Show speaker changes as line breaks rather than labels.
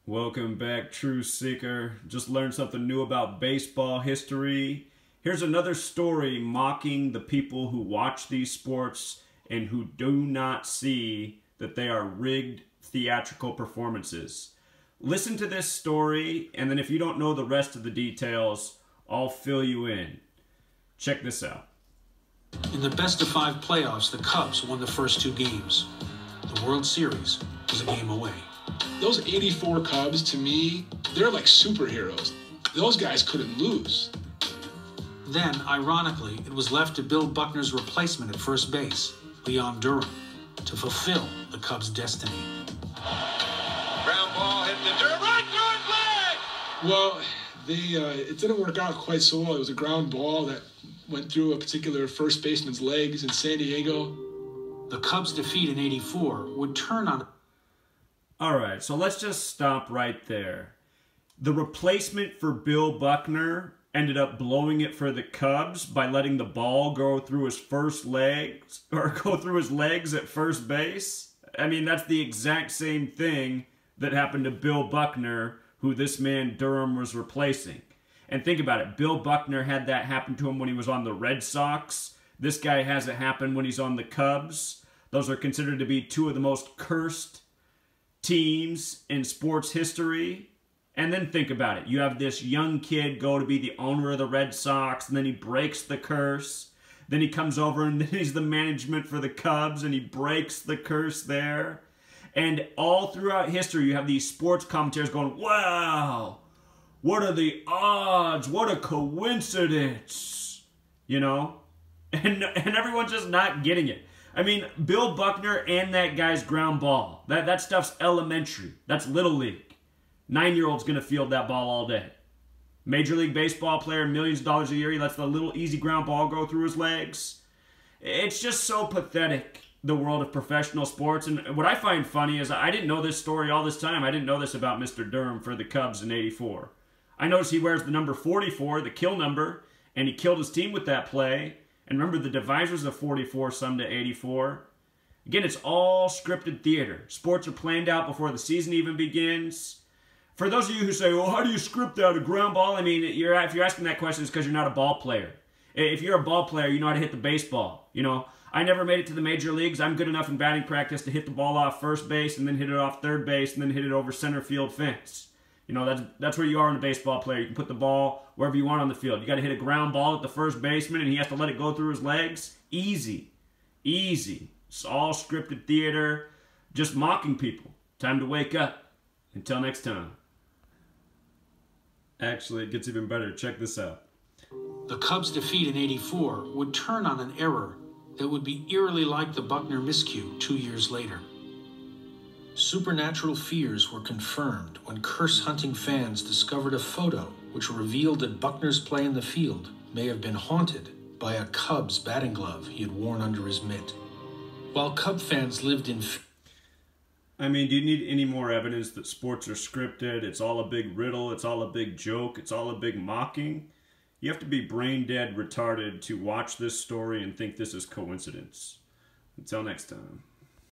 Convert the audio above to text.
Welcome back, Truth Seeker. Just learned something new about baseball history. Here's another story mocking the people who watch these sports and who do not see that they are rigged theatrical performances. Listen to this story, and then if you don't know the rest of the details, I'll fill you in. Check this out.
In the best-of-5 playoffs, the Cubs won the first 2 games. The World Series was a game away.
Those 84 Cubs, to me, they're like superheroes. Those guys couldn't lose.
Then, ironically, it was left to Bill Buckner's replacement at first base, Leon Durham, to fulfill the Cubs' destiny.
Ground ball hit the Durham, right through his leg!
Well, it didn't work out quite so well. It was a ground ball that went through a particular first baseman's legs in San Diego.
The Cubs' defeat in '84 would turn on...
Alright, so let's just stop right there. The replacement for Bill Buckner ended up blowing it for the Cubs by letting the ball go through his legs at first base. I mean, that's the exact same thing that happened to Bill Buckner, who this man Durham was replacing. And think about it, Bill Buckner had that happen to him when he was on the Red Sox. This guy has it happen when he's on the Cubs. Those are considered to be two of the most cursed teams in sports history. And then think about it. You have this young kid go to be the owner of the Red Sox, and then he breaks the curse. Then he comes over and then he's the management for the Cubs, and he breaks the curse there. And all throughout history, you have these sports commentators going, wow, what are the odds? What a coincidence. You know? And everyone's just not getting it. I mean, Bill Buckner and that guy's ground ball. That stuff's elementary. That's Little League. 9-year-old's going to field that ball all day. Major League Baseball player, millions of dollars a year, he lets the little easy ground ball go through his legs. It's just so pathetic, the world of professional sports. And what I find funny is I didn't know this story all this time. I didn't know this about Mr. Durham for the Cubs in '84. I noticed he wears the number 44, the kill number, and he killed his team with that play. And remember, the divisors of 44 sum to 84. Again, it's all scripted theater. Sports are planned out before the season even begins. For those of you who say, well, how do you script out a ground ball? I mean, if you're asking that question, it's because you're not a ball player. If you're a ball player, you know how to hit the baseball. You know, I never made it to the major leagues. I'm good enough in batting practice to hit the ball off first base and then hit it off third base and then hit it over center field fence. You know, that's where you are in a baseball player. You can put the ball wherever you want on the field. You got to hit a ground ball at the first baseman, and he has to let it go through his legs. Easy. Easy. It's all scripted theater. Just mocking people. Time to wake up. Until next time. Actually, it gets even better. Check this out.
The Cubs' defeat in '84 would turn on an error that would be eerily like the Buckner miscue 2 years later. Supernatural fears were confirmed when curse-hunting fans discovered a photo which revealed that Buckner's play in the field may have been haunted by a Cubs batting glove he had worn under his mitt. While Cub fans lived in...
I mean, do you need any more evidence that sports are scripted? It's all a big riddle. It's all a big joke. It's all a big mocking. You have to be brain dead retarded to watch this story and think this is coincidence. Until next time.